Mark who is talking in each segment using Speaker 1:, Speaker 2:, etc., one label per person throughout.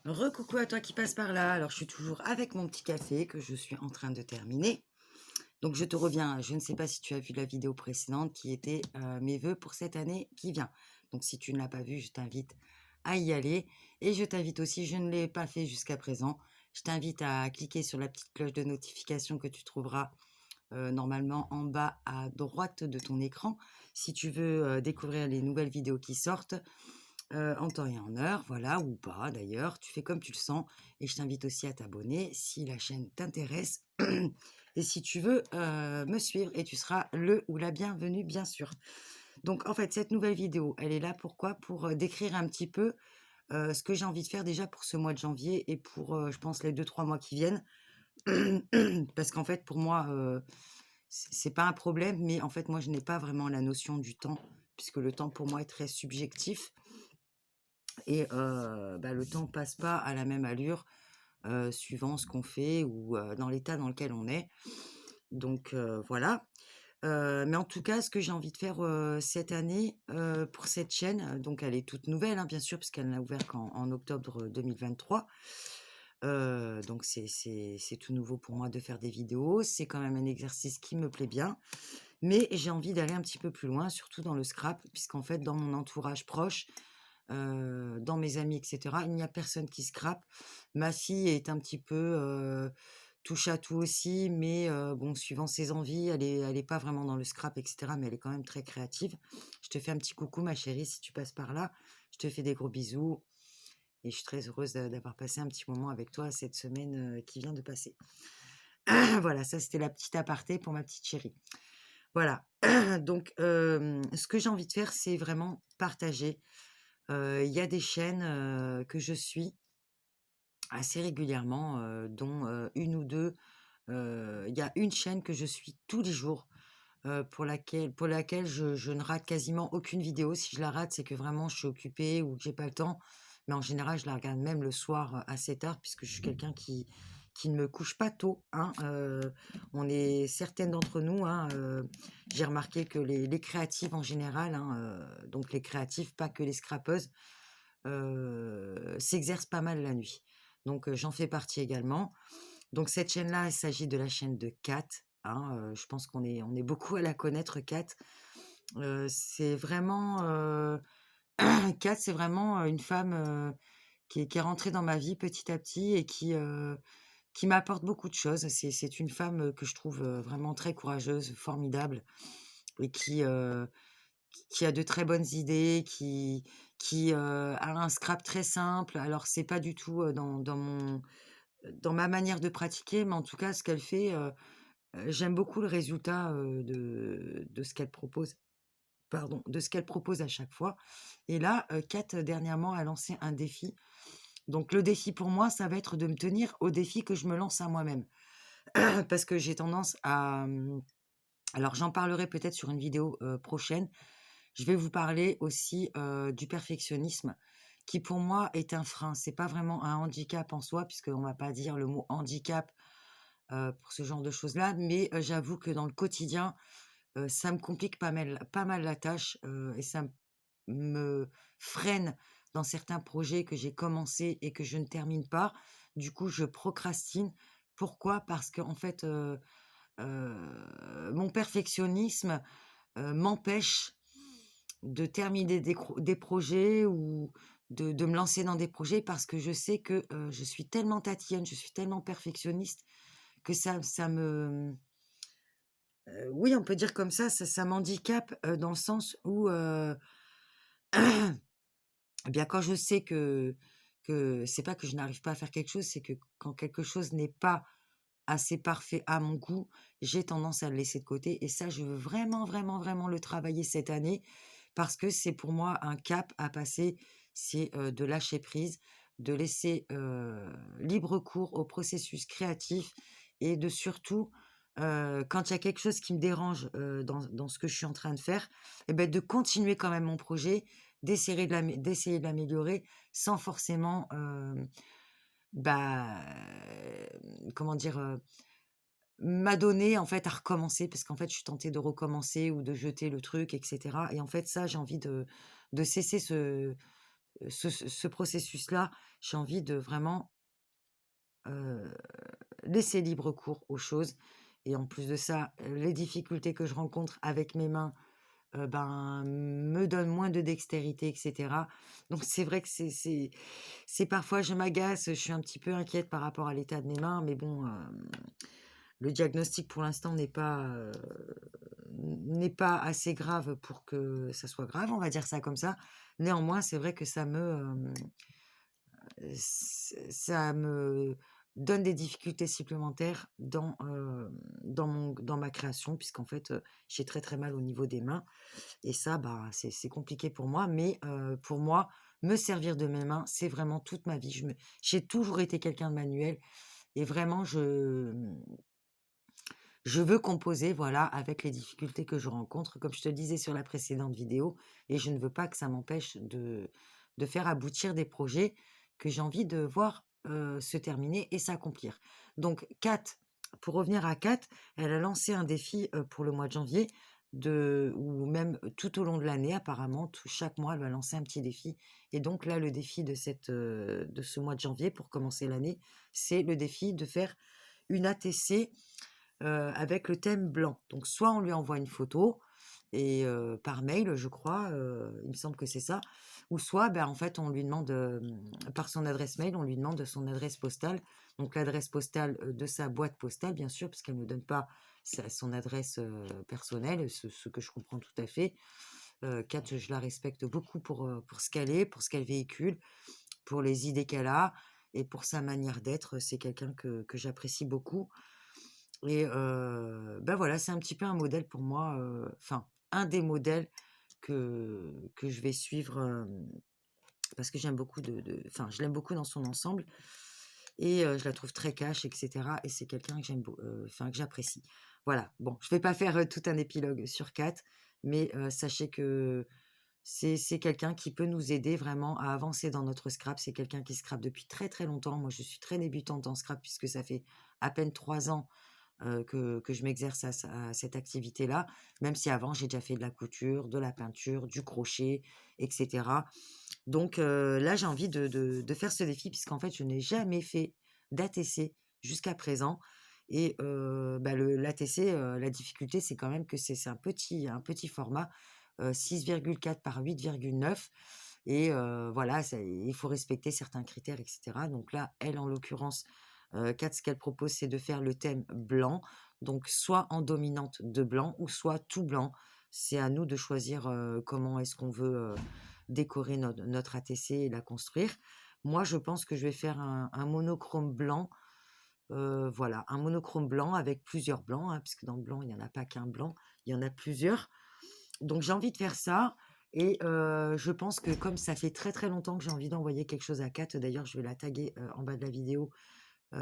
Speaker 1: Recoucou à toi qui passe par là. Alors, je suis toujours avec mon petit café que je suis en train de terminer. Donc, je te reviens. Je ne sais pas si tu as vu la vidéo précédente qui était mes vœux pour cette année qui vient. Donc, si tu ne l'as pas vue, je t'invite à y aller. Et je t'invite aussi, je ne l'ai pas fait jusqu'à présent, je t'invite à cliquer sur la petite cloche de notification que tu trouveras normalement en bas à droite de ton écran si tu veux découvrir les nouvelles vidéos qui sortent. En temps et en heure, voilà, ou pas d'ailleurs, tu fais comme tu le sens. Et je t'invite aussi à t'abonner si la chaîne t'intéresse et si tu veux me suivre, et tu seras le ou la bienvenue, bien sûr. Donc en fait, cette nouvelle vidéo, elle est là pourquoi? Pour décrire un petit peu ce que j'ai envie de faire déjà pour ce mois de janvier et pour, je pense, les 2-3 mois qui viennent. Parce qu'en fait, pour moi, c'est pas un problème, mais en fait, moi, je n'ai pas vraiment la notion du temps, puisque le temps pour moi est très subjectif. Et le temps passe pas à la même allure suivant ce qu'on fait ou dans l'état dans lequel on est. Donc voilà. Mais en tout cas, ce que j'ai envie de faire cette année pour cette chaîne, donc elle est toute nouvelle, hein, bien sûr, puisqu'elle n'a ouvert qu'en octobre 2023. Donc c'est tout nouveau pour moi de faire des vidéos. C'est quand même un exercice qui me plaît bien. Mais j'ai envie d'aller un petit peu plus loin, surtout dans le scrap, puisqu'en fait, dans mon entourage proche, dans mes amis, et cetera, il n'y a personne qui scrape. Ma fille est un petit peu touche à tout aussi, mais bon, suivant ses envies, elle est pas vraiment dans le scrap, et cetera, mais elle est quand même très créative. Je te fais un petit coucou, ma chérie, si tu passes par là. Je te fais des gros bisous et je suis très heureuse d'avoir passé un petit moment avec toi cette semaine qui vient de passer. Voilà, ça c'était la petite aparté pour ma petite chérie. Voilà, donc ce que j'ai envie de faire, c'est vraiment partager. Il y a des chaînes que je suis assez régulièrement, dont 1 ou 2. Il y a une chaîne que je suis tous les jours, pour laquelle je ne rate quasiment aucune vidéo. Si je la rate, c'est que vraiment je suis occupée ou que j'ai pas le temps. Mais en général, je la regarde même le soir assez tard, puisque je suis quelqu'un qui ne me couche pas tôt, hein. On est certaines d'entre nous, hein, j'ai remarqué que les créatives en général, hein, donc les créatifs, pas que les scrapeuses, s'exercent pas mal la nuit. Donc j'en fais partie également. Donc cette chaîne-là, il s'agit de la chaîne de Kat, hein, je pense qu'on est beaucoup à la connaître, Kat. C'est vraiment, Kat, c'est vraiment, une femme, qui est rentrée dans ma vie petit à petit et qui m'apporte beaucoup de choses. C'est une femme, que je trouve, vraiment très courageuse, formidable, et qui a de très bonnes idées, qui a un scrap très simple. Alors c'est pas du tout, dans ma manière de pratiquer, mais en tout cas ce qu'elle fait, j'aime beaucoup le résultat, de ce qu'elle propose. Pardon, de ce qu'elle propose à chaque fois. Et là, Kat, dernièrement, a lancé un défi. Donc le défi pour moi, ça va être de me tenir au défi que je me lance à moi-même. Parce que j'ai tendance à, alors j'en parlerai peut-être sur une vidéo, prochaine. Je vais vous parler aussi, du perfectionnisme qui pour moi est un frein. C'est pas vraiment un handicap en soi, puisqu'on va pas dire le mot handicap, pour ce genre de choses-là, mais j'avoue que dans le quotidien, ça me complique pas mal la tâche, et ça me freine dans certains projets que j'ai commencés et que je ne termine pas. Du coup, je procrastine. Pourquoi? Parce qu'en fait, mon perfectionnisme, m'empêche de terminer des projets ou de me lancer dans des projets, parce que je sais que, je suis tellement tatillonne, je suis tellement perfectionniste que ça me, oui, on peut dire comme ça m'handicape, dans le sens où, eh bien, quand je sais que c'est pas que je n'arrive pas à faire quelque chose, c'est que quand quelque chose n'est pas assez parfait à mon goût, j'ai tendance à le laisser de côté, et ça, je veux vraiment, vraiment, vraiment le travailler cette année, parce que c'est pour moi un cap à passer. C'est, de lâcher prise, de laisser, libre cours au processus créatif, et de surtout, quand il y a quelque chose qui me dérange, dans ce que je suis en train de faire, et beh, de continuer quand même mon projet, d'essayer de l'améliorer sans forcément, bah, comment dire? M'adonner en fait à recommencer, parce qu'en fait, je suis tentée de recommencer ou de jeter le truc, et cetera, et en fait, ça, j'ai envie de cesser ce processus-là, j'ai envie de vraiment laisser libre cours aux choses. Et en plus de ça, les difficultés que je rencontre avec mes mains, ben, me donnent moins de dextérité, et cetera. Donc c'est vrai que c'est parfois je m'agace, je suis un petit peu inquiète par rapport à l'état de mes mains, mais bon, le diagnostic pour l'instant n'est pas assez grave pour que ça soit grave, on va dire ça comme ça. Néanmoins, c'est vrai que ça me donne des difficultés supplémentaires dans ma création puisqu'en fait, j'ai très, très mal au niveau des mains et ça, bah, c'est compliqué pour moi. Mais pour moi, me servir de mes mains, c'est vraiment toute ma vie. J'ai toujours été quelqu'un de manuel et vraiment je veux composer, voilà, avec les difficultés que je rencontre, comme je te le disais sur la précédente vidéo, et je ne veux pas que ça m'empêche de faire aboutir des projets que j'ai envie de voir se terminer et s'accomplir. Donc, Kat, pour revenir à Kat, elle a lancé un défi pour le mois de janvier, ou même tout au long de l'année, apparemment, chaque mois, elle va lancer un petit défi. Et donc là, le défi de ce mois de janvier, pour commencer l'année, c'est le défi de faire une ATC avec le thème blanc. Donc soit on lui envoie une photo et par mail, je crois, il me semble que c'est ça, ou soit, ben, en fait, on lui demande, par son adresse mail, on lui demande son adresse postale, donc l'adresse postale, de sa boîte postale, bien sûr, parce qu'elle ne donne pas son adresse, personnelle, ce que je comprends tout à fait. Kat, je la respecte beaucoup pour ce qu'elle est, pour ce qu'elle véhicule, pour les idées qu'elle a et pour sa manière d'être. C'est quelqu'un que j'apprécie beaucoup. Et bah, voilà, c'est un petit peu un modèle pour moi, enfin, un des modèles que je vais suivre, parce que j'aime beaucoup enfin, je l'aime beaucoup dans son ensemble et je la trouve très cash et cetera et c'est quelqu'un que enfin, que j'apprécie. Voilà, bon, je vais pas faire, tout un épilogue sur Kat, mais sachez que c'est quelqu'un qui peut nous aider vraiment à avancer dans notre scrap. C'est quelqu'un qui scrape depuis très, très longtemps. Moi, je suis très débutante en scrap puisque ça fait à peine 3 ans que je m'exerce à cette activité-là, même si avant j'ai déjà fait de la couture, de la peinture, du crochet, etc. Donc là, j'ai envie de faire ce défi puisqu'en fait, je n'ai jamais fait d'ATC jusqu'à présent. Et bah, l'ATC, la difficulté, c'est quand même que c'est un petit format, 6,4 par 8,9. Et voilà, il faut respecter certains critères, etc. Donc là, elle, en l'occurrence, Kat, ce qu'elle propose, c'est de faire le thème blanc, donc soit en dominante de blanc ou soit tout blanc. C'est à nous de choisir comment est-ce qu'on veut décorer notre ATC et la construire. Moi, je pense que je vais faire un monochrome blanc. Voilà, un monochrome blanc avec plusieurs blancs, hein, puisque dans le blanc, il n'y en a pas qu'un blanc, il y en a plusieurs. Donc j'ai envie de faire ça. Et je pense que comme ça fait très très longtemps que j'ai envie d'envoyer quelque chose à Kat, d'ailleurs je vais la taguer en bas de la vidéo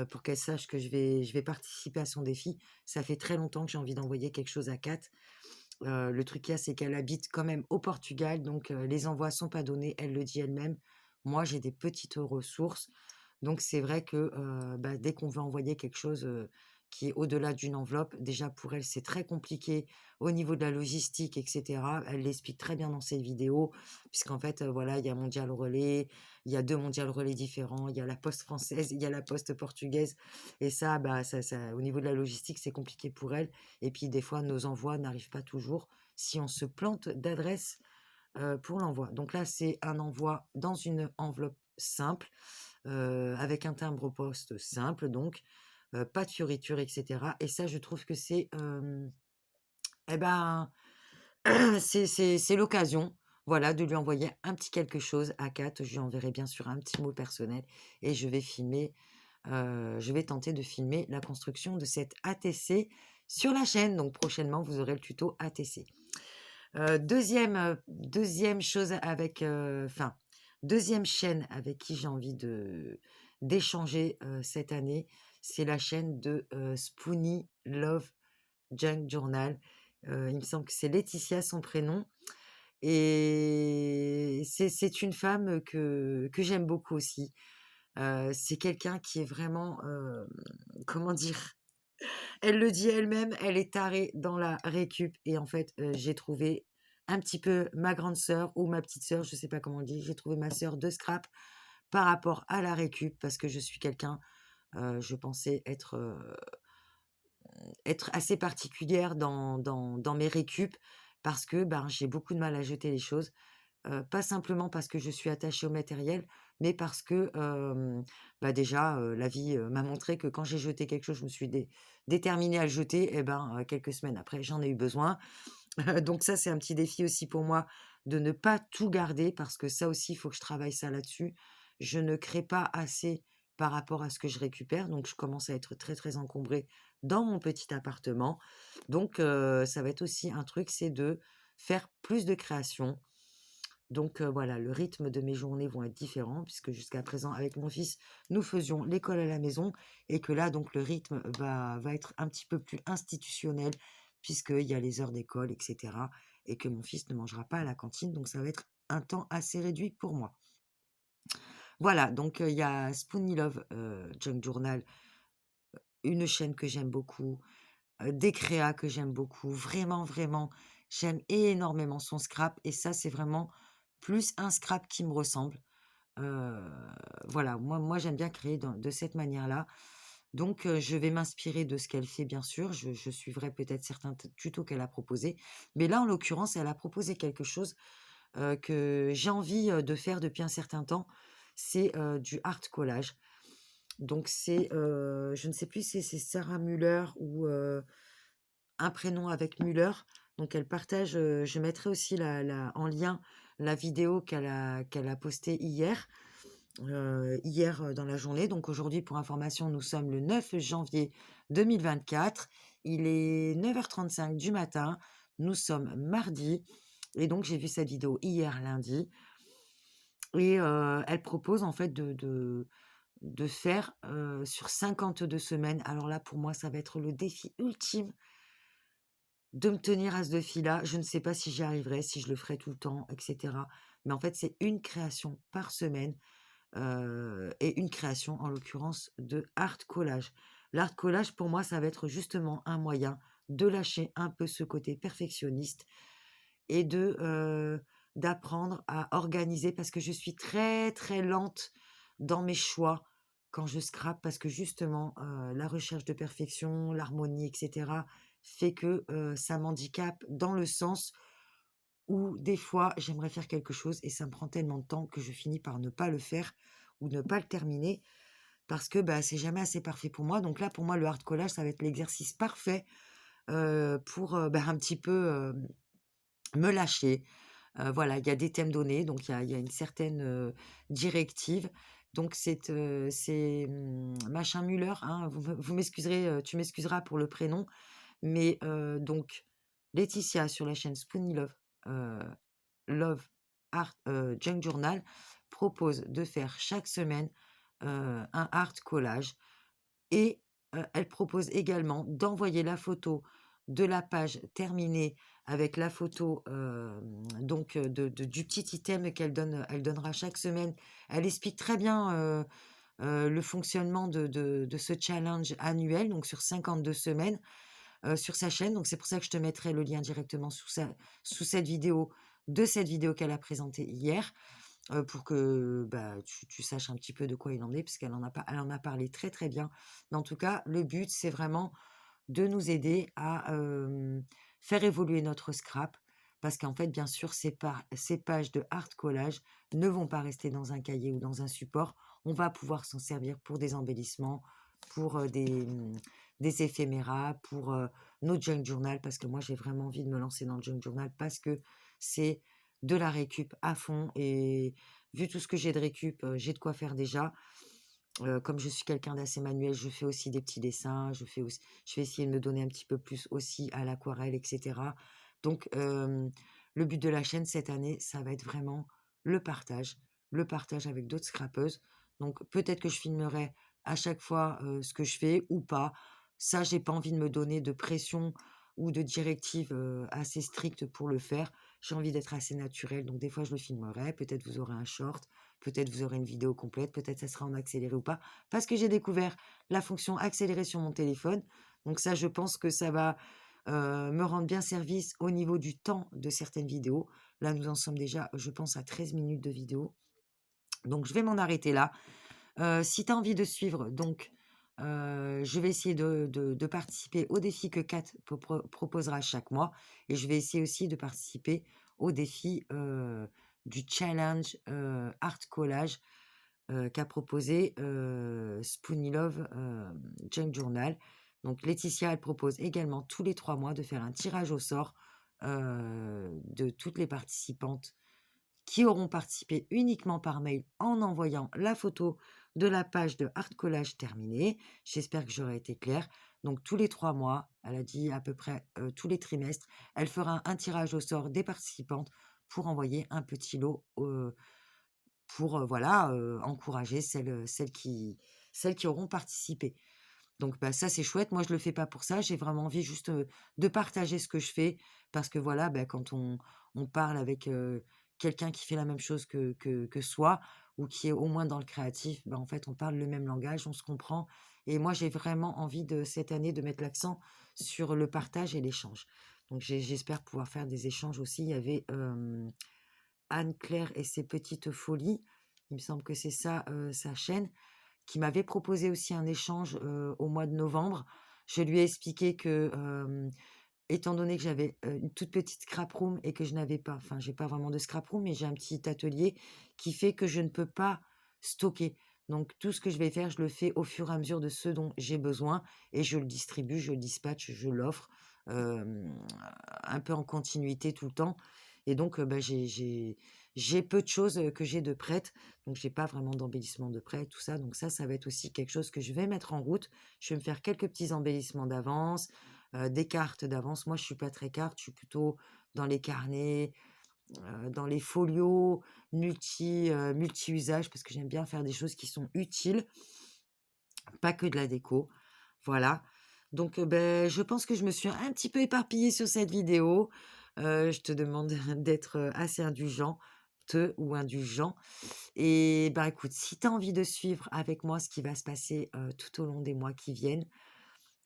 Speaker 1: pour qu'elle sache que je vais participer à son défi. Ça fait très longtemps que j'ai envie d'envoyer quelque chose à Kat. Le truc qu'il y a, c'est qu'elle habite quand même au Portugal, donc les envois sont pas donnés, elle le dit elle-même. Moi, j'ai des petites ressources, donc c'est vrai que bah, dès qu'on veut envoyer quelque chose qui est au-delà d'une enveloppe, déjà pour elle, c'est très compliqué au niveau de la logistique, etc. Elle l'explique très bien dans ses vidéos, puisqu'en fait, voilà, il y a Mondial Relais, il y a 2 Mondial Relais différents, il y a la poste française, il y a la poste portugaise, et ça, bah, au niveau de la logistique, c'est compliqué pour elle. Et puis des fois, nos envois n'arrivent pas toujours si on se plante d'adresse pour l'envoi. Donc là, c'est un envoi dans une enveloppe simple, avec un timbre poste simple, donc pas de fioritures, etc. Et ça, je trouve que eh ben, c'est l'occasion, voilà, de lui envoyer un petit quelque chose à Kat. Je lui enverrai bien sûr un petit mot personnel et je vais tenter de filmer la construction de cette ATC sur la chaîne. Donc prochainement, vous aurez le tuto ATC. Deuxième chose enfin, deuxième chaîne avec qui j'ai envie d'échanger cette année, c'est la chaîne de Spoonie Love Junk Journal. Il me semble que c'est Laetitia son prénom. Et c'est une femme que j'aime beaucoup aussi. C'est quelqu'un qui est vraiment, comment dire? Elle le dit elle-même, elle est tarée dans la récup et en fait, j'ai trouvé un petit peu ma grande sœur ou ma petite sœur, je sais pas comment on dit. J'ai trouvé ma sœur de scrap par rapport à la récup parce que je suis quelqu'un, je pensais être assez particulière dans mes récup parce que, ben, j'ai beaucoup de mal à jeter les choses. Pas simplement parce que je suis attachée au matériel, mais parce que, bah, déjà, la vie, m'a montré que quand j'ai jeté quelque chose, je me suis déterminée à le jeter et ben, quelques semaines après, j'en ai eu besoin. Donc ça, c'est un petit défi aussi pour moi de ne pas tout garder parce que ça aussi, il faut que je travaille ça là-dessus. Je ne crée pas assez par rapport à ce que je récupère, donc je commence à être très, très encombrée dans mon petit appartement. Donc ça va être aussi un truc, c'est de faire plus de création. Donc voilà, le rythme de mes journées vont être différents puisque jusqu'à présent, avec mon fils, nous faisions l'école à la maison et que là, donc le rythme va être un petit peu plus institutionnel puisqu'il y a les heures d'école, etc. et que mon fils ne mangera pas à la cantine. Donc ça va être un temps assez réduit pour moi. Voilà, donc il y a Spoony Love Junk Journal, une chaîne que j'aime beaucoup, des créas que j'aime beaucoup. Vraiment, vraiment, j'aime énormément son scrap et ça, c'est vraiment plus un scrap qui me ressemble. Heu, voilà, moi j'aime bien créer de cette manière-là. Donc je vais m'inspirer de ce qu'elle fait bien sûr. Je suivrai peut-être certains tutos qu'elle a proposés. Mais là, en l'occurrence, elle a proposé quelque chose, que j'ai envie, de faire depuis un certain temps. C'est, du art collage. Donc c'est, je ne sais plus si c'est Sarah Muller ou, un prénom avec Muller. Donc elle partage, je mettrai aussi en lien la vidéo qu'elle a postée hier, dans la journée. Donc aujourd'hui, pour information, nous sommes le 9 janvier 2024. Il est 9h35 du matin. Nous sommes mardi. Et donc, j'ai vu cette vidéo hier lundi. Et elle propose en fait de faire sur 52 semaines. Alors là, pour moi, ça va être le défi ultime de me tenir à ce défi-là. Je ne sais pas si j'y arriverai, si je le ferai tout le temps, etc. Mais en fait, c'est une création par semaine. Et une création, en l'occurrence, de art collage. L'art collage, pour moi, ça va être justement un moyen de lâcher un peu ce côté perfectionniste et d'apprendre à organiser parce que je suis très, très lente dans mes choix quand je scrape parce que justement, la recherche de perfection, l'harmonie, etc., fait que, ça m'handicape dans le sens où des fois, j'aimerais faire quelque chose et ça me prend tellement de temps que je finis par ne pas le faire ou ne pas le terminer parce que, bah, c'est jamais assez parfait pour moi. Donc là, pour moi, le hard collage, ça va être l'exercice parfait, pour, bah, un petit peu, me lâcher. Voilà, il y a des thèmes donnés, donc il y a une certaine, directive. Donc machin Muller, hein, vous m'excuserez, tu m'excuseras pour le prénom, mais donc Laetitia sur la chaîne Spoony Love, heu Love Art, Junk Journal propose de faire chaque semaine, un art collage et elle propose également d'envoyer la photo de la page terminée avec la photo, donc du petit item elle donnera chaque semaine. Elle explique très bien, le fonctionnement de ce challenge annuel, donc sur 52 semaines, sur sa chaîne. Donc c'est pour ça que je te mettrai le lien directement sous cette vidéo qu'elle a présentée hier, pour que, bah, tu saches un petit peu de quoi il en est, puisqu'elle elle en a parlé très, très bien. Mais en tout cas, le but, c'est vraiment de nous aider à, faire évoluer notre scrap parce qu'en fait, bien sûr, ces pages de art collage ne vont pas rester dans un cahier ou dans un support. On va pouvoir s'en servir pour des embellissements, pour, des éphéméras, pour, nos junk journal parce que moi, j'ai vraiment envie de me lancer dans le junk journal parce que c'est de la récup à fond et vu tout ce que j'ai de récup, j'ai de quoi faire déjà. Comme je suis quelqu'un d'assez manuel, je fais aussi des petits dessins, je vais essayer de me donner un petit peu plus aussi à l'aquarelle et cetera. Donc le but de la chaîne cette année, ça va être vraiment le partage avec d'autres scrappeuses. Donc peut-être que je filmerai à chaque fois, ce que je fais ou pas. Ça, j'ai pas envie de me donner de pression ou de directives, assez strictes pour le faire. J'ai envie d'être assez naturelle, donc des fois je le filmerai, peut-être vous aurez un short, peut-être vous aurez une vidéo complète, peut-être ça sera en accéléré ou pas, parce que j'ai découvert la fonction accélérée sur mon téléphone. Donc ça, je pense que ça va me rendre bien service au niveau du temps de certaines vidéos. Là, nous en sommes déjà, je pense, à 13 minutes de vidéo. Donc, je vais m'en arrêter là. Si tu as envie de suivre, donc, je vais essayer de participer au défi que Kat proposera chaque mois. Et je vais essayer aussi de participer au défi du challenge art collage qu'a proposé Spoonie Love Junk Journal. Donc Laetitia, elle propose également tous les 3 mois de faire un tirage au sort de toutes les participantes qui auront participé uniquement par mail en envoyant la photo de la page de Art Collage terminée. J'espère que j'aurai été claire. Donc tous les 3 mois, elle a dit à peu près tous les trimestres, elle fera un tirage au sort des participantes pour envoyer un petit lot pour voilà, encourager celles qui auront participé. Donc bah, ça, c'est chouette. Moi, je le fais pas pour ça. J'ai vraiment envie juste de partager ce que je fais parce que voilà, bah, quand on parle avec quelqu'un qui fait la même chose que soi ou qui est au moins dans le créatif, bah, en fait, on parle le même langage, on se comprend. Et moi, j'ai vraiment envie de cette année de mettre l'accent sur le partage et l'échange. Donc j'espère pouvoir faire des échanges aussi. Il y avait Anne-Claire et ses petites folies, il me semble que c'est ça sa chaîne, qui m'avait proposé aussi un échange au mois de novembre. Je lui ai expliqué que, étant donné que j'avais une toute petite scrap room et que je n'avais pas, enfin, j'ai pas vraiment de scrap room, mais j'ai un petit atelier qui fait que je ne peux pas stocker. Donc, tout ce que je vais faire, je le fais au fur et à mesure de ce dont j'ai besoin et je le distribue, je le dispatche, je l'offre euh, un peu en continuité tout le temps. Et donc, bah, j'ai peu de choses que j'ai de prêtes. Donc, j'ai pas vraiment d'embellissement de prêt, tout ça. Donc, ça va être aussi quelque chose que je vais mettre en route. Je vais me faire quelques petits embellissements d'avance, des cartes d'avance. Moi, je suis pas très carte, je suis plutôt dans les carnets, dans les folios multi-usages parce que j'aime bien faire des choses qui sont utiles, pas que de la déco. Voilà. Donc, ben, je pense que je me suis un petit peu éparpillée sur cette vidéo. Je te demande d'être assez indulgent, ou indulgent. Et ben, écoute, si tu as envie de suivre avec moi ce qui va se passer tout au long des mois qui viennent,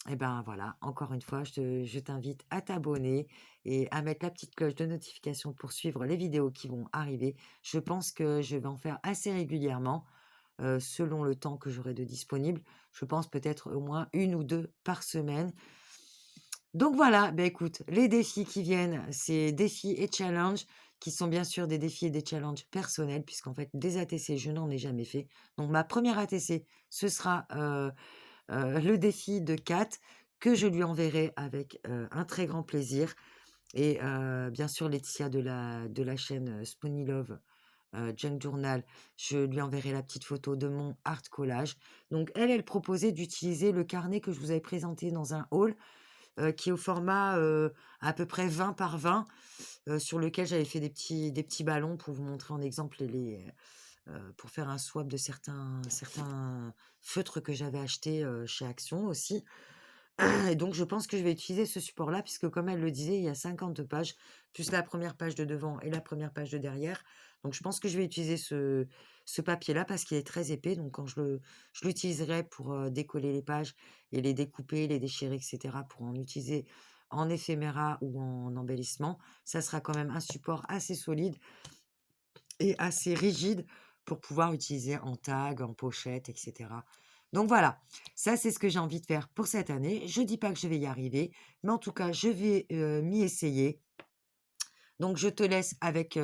Speaker 1: et ben voilà, encore une fois, je t'invite à t'abonner et à mettre la petite cloche de notification pour suivre les vidéos qui vont arriver. Je pense que je vais en faire assez régulièrement, selon le temps que j'aurai de disponible. Je pense peut-être au moins 1 ou 2 par semaine. Donc voilà, ben écoute, les défis qui viennent, c'est défis et challenges, qui sont bien sûr des défis et des challenges personnels, puisqu'en fait, des ATC, je n'en ai jamais fait. Donc ma première ATC, ce sera le défi de Kat, que je lui enverrai avec un très grand plaisir. Et bien sûr, Laetitia de la chaîne Spoonie Love Junk Journal, je lui enverrai la petite photo de mon art collage. Donc elle proposait d'utiliser le carnet que je vous avais présenté dans un haul, qui est au format à peu près 20 par 20, sur lequel j'avais fait des petits ballons pour vous montrer en exemple pour faire un swap de certains feutres que j'avais achetés chez Action aussi. Et donc, je pense que je vais utiliser ce support-là, puisque comme elle le disait, il y a 50 pages, plus la première page de devant et la première page de derrière. Donc, je pense que je vais utiliser ce papier-là parce qu'il est très épais. Donc, quand je l'utiliserai pour décoller les pages et les découper, les déchirer, etc., pour en utiliser en éphéméra ou en embellissement, ça sera quand même un support assez solide et assez rigide pour pouvoir utiliser en tag, en pochette, etc. Donc voilà, ça c'est ce que j'ai envie de faire pour cette année. Je dis pas que je vais y arriver, mais en tout cas, je vais m'y essayer. Donc je te laisse avec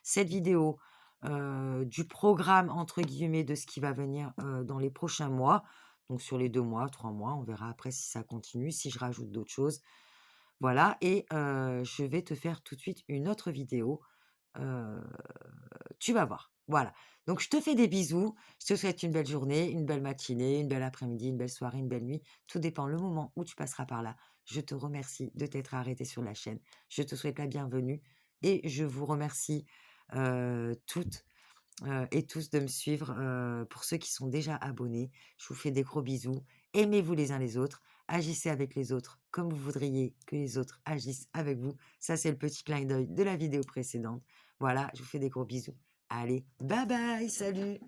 Speaker 1: cette vidéo du programme, entre guillemets, de ce qui va venir dans les prochains mois. Donc sur les 2 mois, 3 mois, on verra après si ça continue, si je rajoute d'autres choses. Voilà, et je vais te faire tout de suite une autre vidéo. Heu, Tu vas voir. Voilà. Donc je te fais des bisous. Je te souhaite une belle journée, une belle matinée, une belle après-midi, une belle soirée, une belle nuit. Tout dépend le moment où tu passeras par là. Je te remercie de t'être arrêté sur la chaîne. Je te souhaite la bienvenue et je vous remercie, toutes, et tous de me suivre, pour ceux qui sont déjà abonnés. Je vous fais des gros bisous. Aimez-vous les uns les autres. Agissez avec les autres comme vous voudriez que les autres agissent avec vous. Ça, c'est le petit clin d'œil de la vidéo précédente. Voilà, je vous fais des gros bisous. Allez, bye bye, salut!